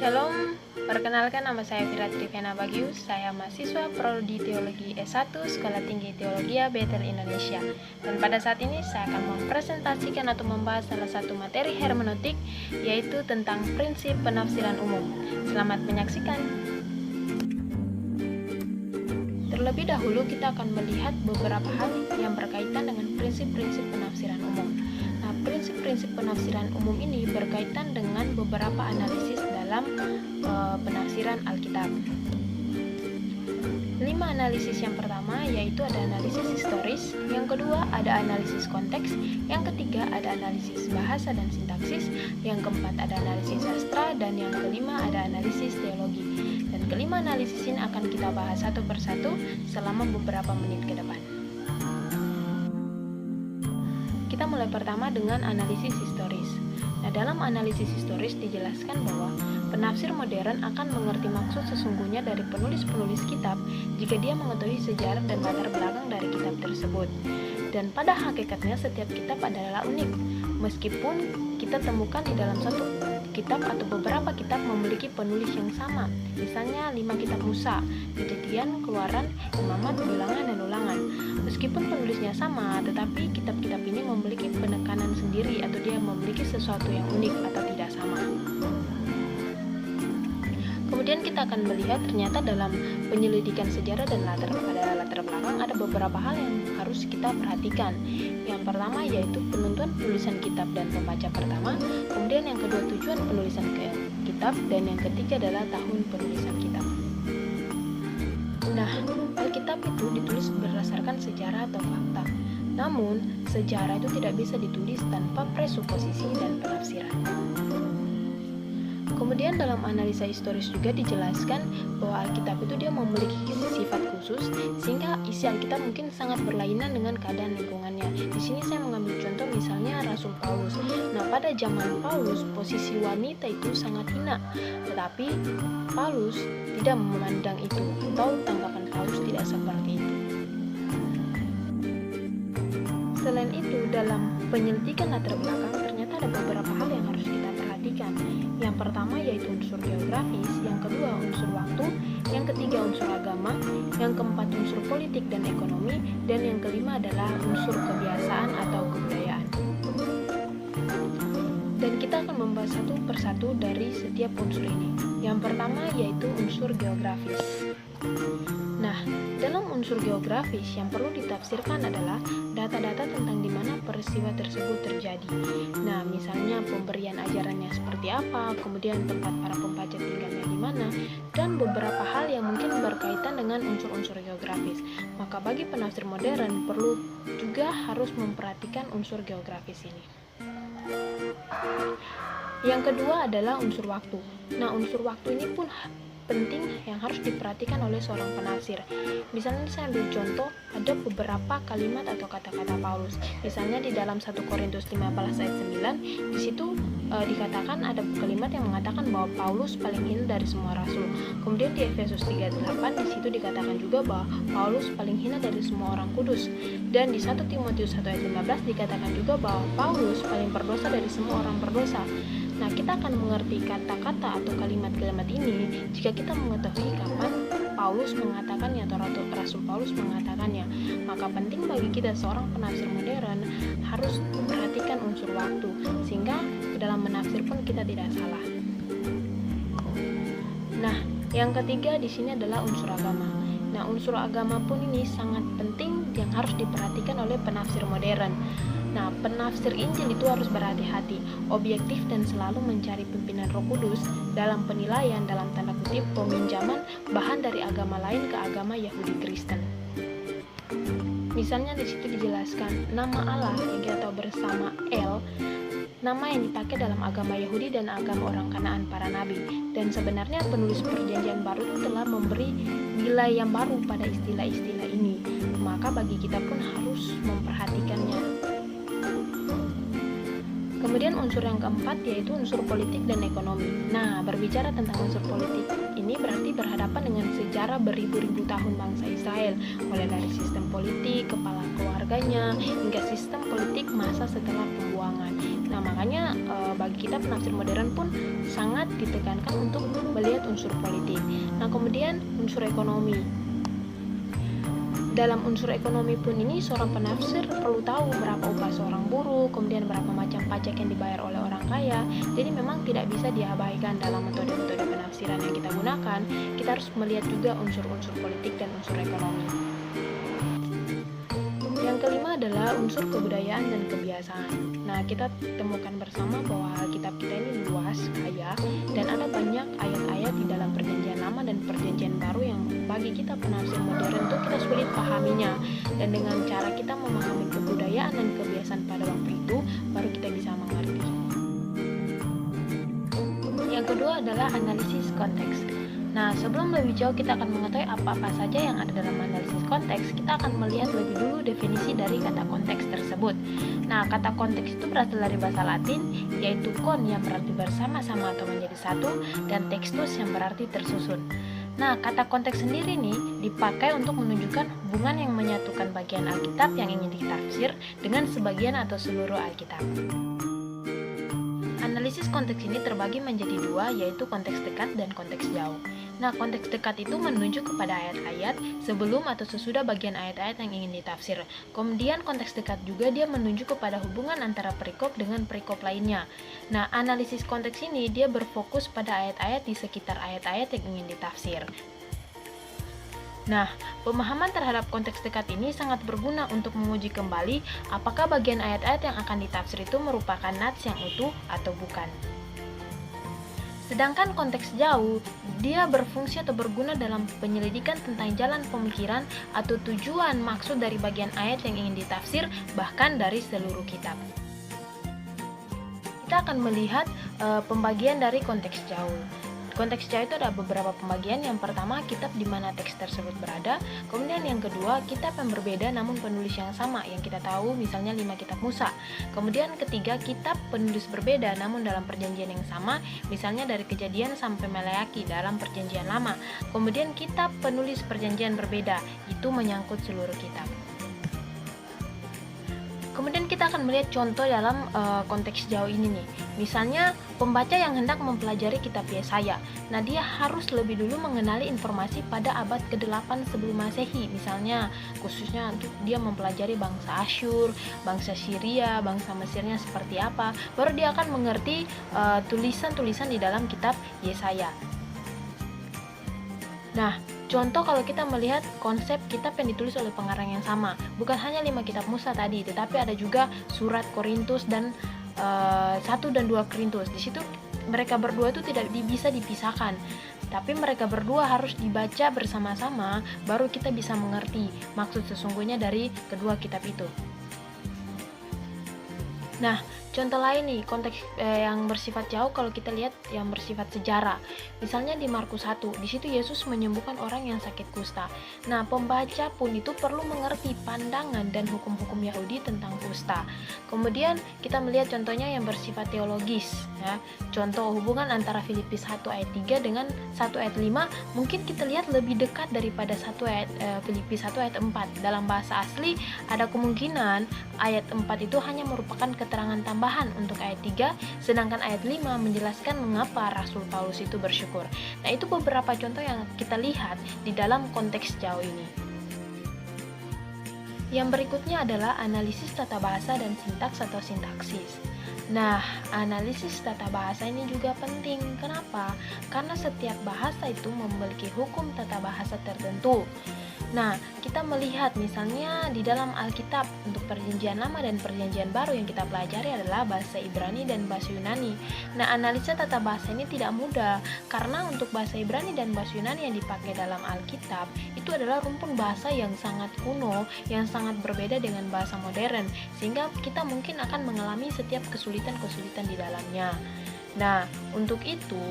Shalom, perkenalkan nama saya Vira Triviana Bagius. Saya mahasiswa Prodi Teologi S1 Sekolah Tinggi Teologi Bethel Indonesia. Dan pada saat ini saya akan mempresentasikan atau membahas salah satu materi hermeneutik, yaitu tentang prinsip penafsiran umum. Selamat menyaksikan. Terlebih dahulu kita akan melihat beberapa hal yang berkaitan dengan prinsip-prinsip penafsiran umum. Nah, prinsip-prinsip penafsiran umum ini berkaitan dengan beberapa analisis dalam penafsiran Alkitab. 5 analisis yang pertama yaitu ada analisis historis, yang kedua ada analisis konteks, yang ketiga ada analisis bahasa dan sintaksis, yang keempat ada analisis sastra, dan yang kelima ada analisis teologi. Dan kelima analisis ini akan kita bahas satu persatu selama beberapa menit ke depan. Kita mulai pertama dengan analisis historis. Nah, dalam analisis historis dijelaskan bahwa penafsir modern akan mengerti maksud sesungguhnya dari penulis-penulis kitab jika dia mengetahui sejarah dan latar belakang dari kitab tersebut. Dan pada hakikatnya setiap kitab adalah unik, meskipun kita temukan di dalam satu kitab atau beberapa kitab memiliki penulis yang sama. Misalnya 5 kitab Musa, Kejadian, Keluaran, Imamat, Bilangan, dan Ulangan. Meskipun penulisnya sama, tetapi kitab-kitab ini memiliki penekanan sendiri atau dia memiliki sesuatu yang unik atau tidak sama. Kemudian kita akan melihat ternyata dalam penyelidikan sejarah dan latar belakang ada beberapa hal yang harus kita perhatikan. Yang pertama yaitu penentuan penulisan kitab dan pembaca pertama, kemudian yang kedua tujuan penulisan kitab, dan yang ketiga adalah tahun penulisan kitab. Nah, Alkitab itu ditulis berdasarkan sejarah atau fakta. Namun, sejarah itu tidak bisa ditulis tanpa presuposisi dan penafsiran. Kemudian dalam analisa historis juga dijelaskan bahwa Alkitab itu dia memiliki sifat khusus sehingga isi Alkitab mungkin sangat berlainan dengan keadaan lingkungannya. Di sini saya mengambil contoh misalnya Rasul Paulus. Nah, pada zaman Paulus posisi wanita itu sangat hina, tetapi Paulus tidak memandang itu atau tanggapan Paulus tidak seperti itu. Selain itu, dalam penyelidikan latar belakang ternyata ada beberapa hal yang harus kita perhatikan. Yang pertama yaitu unsur geografis, yang kedua unsur waktu, yang ketiga unsur agama, yang keempat unsur politik dan ekonomi, dan yang kelima adalah unsur kebiasaan atau kebudayaan. Dan kita akan membahas satu persatu dari setiap unsur ini. Yang pertama yaitu unsur geografis. Nah, dalam unsur geografis yang perlu ditafsirkan adalah data-data tentang di mana peristiwa tersebut terjadi. Nah, misalnya pemberian ajarannya seperti apa, kemudian tempat para pembaca tinggalnya di mana, dan beberapa hal yang mungkin berkaitan dengan unsur-unsur geografis. Maka bagi penafsir modern perlu juga harus memperhatikan unsur geografis ini. Yang kedua adalah unsur waktu. Nah, unsur waktu ini pun penting yang harus diperhatikan oleh seorang penafsir. Misalnya saya ambil contoh, ada beberapa kalimat atau kata-kata Paulus. Misalnya di dalam 1 Korintus 15 ayat 9, di situ dikatakan ada kalimat yang mengatakan bahwa Paulus paling hina dari semua rasul. Kemudian di Efesus 3:8 di situ dikatakan juga bahwa Paulus paling hina dari semua orang kudus. Dan di 1 Timotius 1 ayat 15 dikatakan juga bahwa Paulus paling berdosa dari semua orang berdosa. Nah, kita akan mengerti kata-kata atau kalimat-kalimat ini jika kita mengetahui kapan Paulus mengatakannya atau Rasul Paulus mengatakannya. Maka penting bagi kita seorang penafsir modern harus memperhatikan unsur waktu sehingga dalam menafsir pun kita tidak salah. Nah, yang ketiga di sini adalah unsur agama. Nah, unsur agama pun ini sangat penting yang harus diperhatikan oleh penafsir modern. Nah, penafsir Injil itu harus berhati-hati, objektif dan selalu mencari pimpinan Roh Kudus dalam penilaian dalam tanda kutip peminjaman bahan dari agama lain ke agama Yahudi Kristen. Misalnya di situ dijelaskan nama Allah yang kita tahu bersama El, nama yang dipakai dalam agama Yahudi dan agama orang Kanaan para nabi. Dan sebenarnya penulis Perjanjian Baru itu telah memberi nilai yang baru pada istilah-istilah ini. Maka bagi kita pun harus memperhatikannya. Kemudian unsur yang keempat yaitu unsur politik dan ekonomi. Nah, berbicara tentang unsur politik ini berarti berhadapan dengan sejarah beribu-ribu tahun bangsa Israel, mulai dari sistem politik, kepala keluarganya, hingga sistem politik masa setelah pembuangan. Nah, makanya bagi kita penafsir modern pun sangat ditekankan untuk melihat unsur politik. Nah, kemudian unsur ekonomi. Dalam unsur ekonomi pun ini seorang penafsir perlu tahu berapa upah seorang buruh, kemudian berapa macam pajak yang dibayar oleh orang kaya. Jadi memang tidak bisa diabaikan dalam metode-metode penafsiran yang kita gunakan. Kita harus melihat juga unsur-unsur politik dan unsur ekonomi. Yang kelima adalah unsur kebudayaan dan kebiasaan. Nah, kita temukan bersama bahwa Alkitab kita ini luas, kaya, dan ada banyak ayat-ayat di dalam Perjanjian Lama dan Perjanjian Baru yang bagi kita penafsir modern itu kita sulit pahaminya. Dan dengan cara kita memahami kebudayaan dan kebiasaan pada waktu itu, baru kita bisa mengerti. Yang kedua adalah analisis konteks. Nah, sebelum lebih jauh kita akan mengetahui apa-apa saja yang ada dalam analisis konteks, kita akan melihat lebih dulu definisi dari kata konteks tersebut. Nah, kata konteks itu berasal dari bahasa Latin, yaitu kon yang berarti bersama-sama atau menjadi satu, dan textus yang berarti tersusun. Nah, kata konteks sendiri nih dipakai untuk menunjukkan hubungan yang menyatukan bagian Alkitab yang ingin ditafsir dengan sebagian atau seluruh Alkitab. Analisis konteks ini terbagi menjadi dua, yaitu konteks dekat dan konteks jauh. Nah, konteks dekat itu menunjuk kepada ayat-ayat sebelum atau sesudah bagian ayat-ayat yang ingin ditafsir. Kemudian konteks dekat juga dia menunjuk kepada hubungan antara perikop dengan perikop lainnya. Nah, analisis konteks ini dia berfokus pada ayat-ayat di sekitar ayat-ayat yang ingin ditafsir. Nah, pemahaman terhadap konteks dekat ini sangat berguna untuk menguji kembali apakah bagian ayat-ayat yang akan ditafsir itu merupakan nats yang utuh atau bukan. Sedangkan konteks jauh, dia berfungsi atau berguna dalam penyelidikan tentang jalan pemikiran atau tujuan maksud dari bagian ayat yang ingin ditafsir, bahkan dari seluruh kitab. Kita akan melihat pembagian dari konteks jauh. Konteks jauh itu ada beberapa pembagian. Yang pertama, kitab di mana teks tersebut berada. Kemudian yang kedua, kitab yang berbeda namun penulis yang sama, yang kita tahu misalnya 5 kitab Musa. Kemudian ketiga, kitab penulis berbeda namun dalam perjanjian yang sama, misalnya dari Kejadian sampai Maleaki dalam perjanjian lama. Kemudian kitab penulis perjanjian berbeda, itu menyangkut seluruh kitab. Kemudian kita akan melihat contoh dalam konteks jauh ini nih. Misalnya pembaca yang hendak mempelajari kitab Yesaya. Nah, dia harus lebih dulu mengenali informasi pada abad ke-8 sebelum Masehi. Misalnya khususnya untuk dia mempelajari bangsa Asyur, bangsa Syria, bangsa Mesirnya seperti apa. Baru dia akan mengerti tulisan-tulisan di dalam kitab Yesaya. Nah, contoh kalau kita melihat konsep kitab yang ditulis oleh pengarang yang sama, bukan hanya 5 kitab Musa tadi, tetapi ada juga surat Korintus dan 1 dan 2 Korintus. Di situ mereka berdua itu tidak bisa dipisahkan, tapi mereka berdua harus dibaca bersama-sama, baru kita bisa mengerti maksud sesungguhnya dari kedua kitab itu. Nah, contoh lain nih, konteks yang bersifat jauh kalau kita lihat yang bersifat sejarah. Misalnya di Markus 1, di situ Yesus menyembuhkan orang yang sakit kusta. Nah, pembaca pun itu perlu mengerti pandangan dan hukum-hukum Yahudi tentang kusta. Kemudian kita melihat contohnya yang bersifat teologis, ya. Contoh hubungan antara Filipi 1 ayat 3 dengan 1 ayat 5, mungkin kita lihat lebih dekat daripada Filipi 1 ayat 4. Dalam bahasa asli ada kemungkinan ayat 4 itu hanya merupakan keterangan tambahan untuk ayat 3, sedangkan ayat 5 menjelaskan mengapa Rasul Paulus itu bersyukur. Nah, itu beberapa contoh yang kita lihat di dalam konteks jauh ini. Yang berikutnya adalah analisis tata bahasa dan sintaks atau sintaksis. Nah, analisis tata bahasa ini juga penting. Kenapa? Karena setiap bahasa itu memiliki hukum tata bahasa tertentu. Nah, kita melihat misalnya di dalam Alkitab untuk Perjanjian Lama dan Perjanjian Baru yang kita pelajari adalah bahasa Ibrani dan bahasa Yunani. Nah, analisa tata bahasa ini tidak mudah karena untuk bahasa Ibrani dan bahasa Yunani yang dipakai dalam Alkitab itu adalah rumpun bahasa yang sangat kuno, yang sangat berbeda dengan bahasa modern, sehingga kita mungkin akan mengalami setiap kesulitan-kesulitan di dalamnya. Nah, untuk itu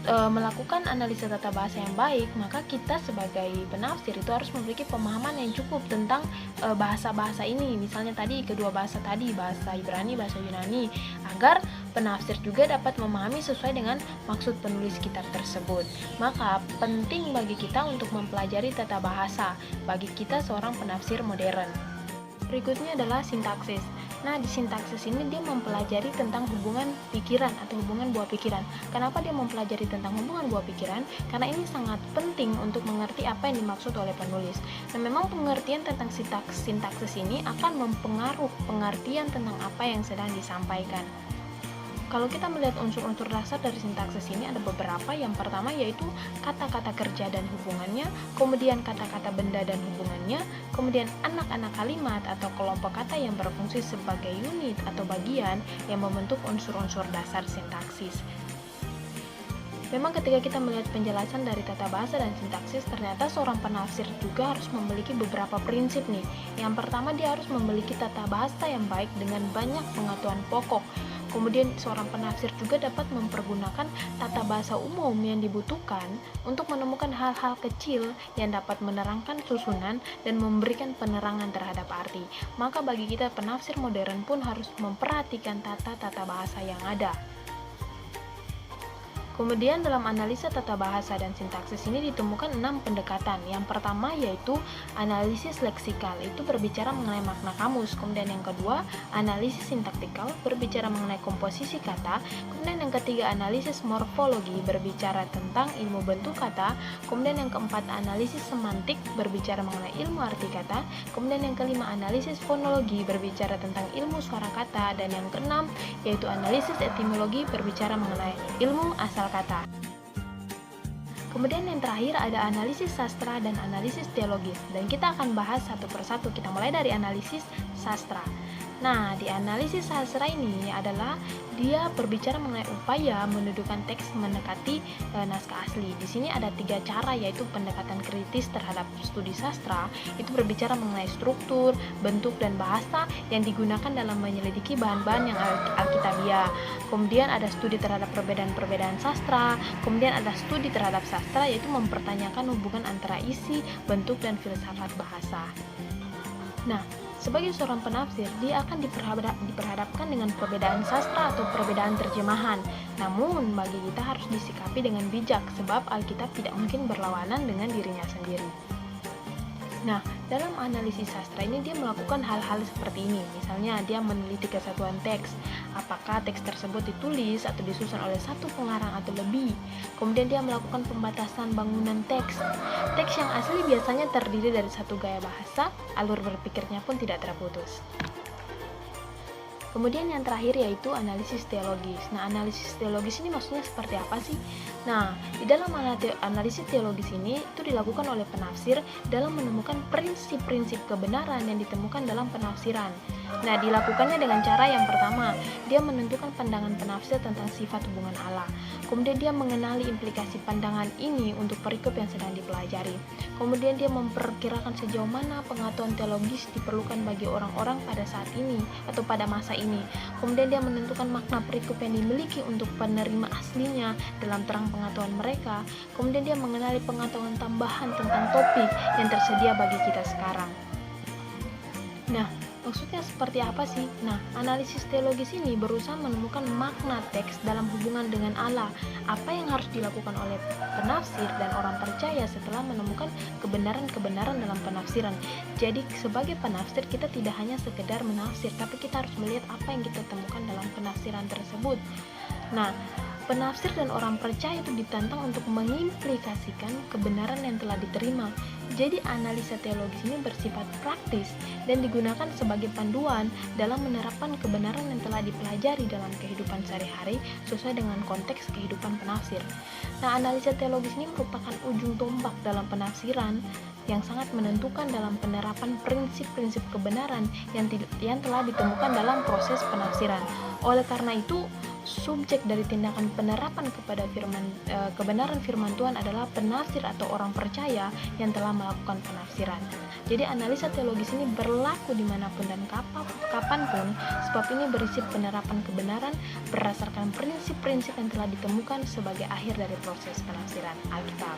melakukan analisa tata bahasa yang baik, maka kita sebagai penafsir itu harus memiliki pemahaman yang cukup tentang bahasa-bahasa ini. Misalnya tadi kedua bahasa tadi, bahasa Ibrani, bahasa Yunani, agar penafsir juga dapat memahami sesuai dengan maksud penulis kitab tersebut. Maka penting bagi kita untuk mempelajari tata bahasa bagi kita seorang penafsir modern. Berikutnya adalah sintaksis. Nah, di sintaksis ini dia mempelajari tentang hubungan pikiran atau hubungan buah pikiran. Kenapa dia mempelajari tentang hubungan buah pikiran? Karena ini sangat penting untuk mengerti apa yang dimaksud oleh penulis. Nah, memang pengertian tentang sintaksis ini akan mempengaruhi pengertian tentang apa yang sedang disampaikan. Kalau kita melihat unsur-unsur dasar dari sintaksis ini ada beberapa. Yang pertama yaitu kata-kata kerja dan hubungannya, kemudian kata-kata benda dan hubungannya, kemudian anak-anak kalimat atau kelompok kata yang berfungsi sebagai unit atau bagian yang membentuk unsur-unsur dasar sintaksis. Memang ketika kita melihat penjelasan dari tata bahasa dan sintaksis, ternyata seorang penafsir juga harus memiliki beberapa prinsip nih. Yang pertama, dia harus memiliki tata bahasa yang baik dengan banyak pengetahuan pokok. Kemudian seorang penafsir juga dapat mempergunakan tata bahasa umum yang dibutuhkan untuk menemukan hal-hal kecil yang dapat menerangkan susunan dan memberikan penerangan terhadap arti. Maka bagi kita penafsir modern pun harus memperhatikan tata bahasa yang ada. Kemudian dalam analisa tata bahasa dan sintaksis ini ditemukan 6 pendekatan. Yang pertama yaitu analisis leksikal, itu berbicara mengenai makna kamus. Kemudian yang kedua, analisis sintaktikal, berbicara mengenai komposisi kata. Kemudian yang ketiga, analisis morfologi, berbicara tentang ilmu bentuk kata. Kemudian yang keempat, analisis semantik, berbicara mengenai ilmu arti kata. Kemudian yang kelima, analisis fonologi, berbicara tentang ilmu suara kata. Dan yang keenam, yaitu analisis etimologi, berbicara mengenai ilmu asal kata. Kemudian yang terakhir ada analisis sastra dan analisis teologis, dan kita akan bahas satu persatu. Kita mulai dari analisis sastra. Nah, di analisis sastra ini adalah dia berbicara mengenai upaya mendudukan teks mendekati naskah asli. Di sini ada 3 cara, yaitu pendekatan kritis terhadap studi sastra, itu berbicara mengenai struktur, bentuk, dan bahasa yang digunakan dalam menyelidiki bahan-bahan yang alkitabiah. Kemudian ada studi terhadap perbedaan-perbedaan sastra. Kemudian ada studi terhadap sastra, yaitu mempertanyakan hubungan antara isi, bentuk, dan filsafat bahasa. Nah, sebagai seorang penafsir, dia akan diperhadapkan dengan perbedaan sastra atau perbedaan terjemahan. Namun, bagi kita harus disikapi dengan bijak, sebab Alkitab tidak mungkin berlawanan dengan dirinya sendiri. Nah, dalam analisis sastra ini dia melakukan hal-hal seperti ini. Misalnya, dia meneliti kesatuan teks. Apakah teks tersebut ditulis atau disusun oleh satu pengarang atau lebih. Kemudian dia melakukan pembatasan bangunan teks. Teks yang asli biasanya terdiri dari satu gaya bahasa, alur berpikirnya pun tidak terputus. Kemudian yang terakhir yaitu analisis teologis. Nah, analisis teologis ini maksudnya seperti apa sih? Nah, di dalam analisis teologis ini itu dilakukan oleh penafsir dalam menemukan prinsip-prinsip kebenaran yang ditemukan dalam penafsiran. Nah, dilakukannya dengan cara yang pertama, dia menentukan pandangan penafsir tentang sifat hubungan Allah. Kemudian dia mengenali implikasi pandangan ini untuk perikop yang sedang dipelajari. Kemudian dia memperkirakan sejauh mana pengetahuan teologis diperlukan bagi orang-orang pada saat ini atau pada masa ini. Kemudian dia menentukan makna perikop yang dimiliki untuk penerima aslinya dalam terang pengetahuan mereka. Kemudian dia mengenali pengetahuan tambahan tentang topik yang tersedia bagi kita sekarang. Nah, maksudnya seperti apa sih? Nah, analisis teologis ini berusaha menemukan makna teks dalam hubungan dengan Allah. Apa yang harus dilakukan oleh penafsir dan orang percaya setelah menemukan kebenaran-kebenaran dalam penafsiran. Jadi, sebagai penafsir kita tidak hanya sekedar menafsir, tapi kita harus melihat apa yang kita temukan dalam penafsiran tersebut. Nah, penafsir dan orang percaya itu ditantang untuk mengimplikasikan kebenaran yang telah diterima. Jadi analisa teologis ini bersifat praktis dan digunakan sebagai panduan dalam menerapkan kebenaran yang telah dipelajari dalam kehidupan sehari-hari sesuai dengan konteks kehidupan penafsir. Nah, analisa teologis ini merupakan ujung tombak dalam penafsiran yang sangat menentukan dalam penerapan prinsip-prinsip kebenaran yang telah ditemukan dalam proses penafsiran. Oleh karena itu, subjek dari tindakan penerapan kepada kebenaran firman Tuhan adalah penafsir atau orang percaya yang telah melakukan penafsiran. Jadi analisa teologis ini berlaku dimanapun dan kapanpun, sebab ini berisi penerapan kebenaran berdasarkan prinsip-prinsip yang telah ditemukan sebagai akhir dari proses penafsiran Alkitab.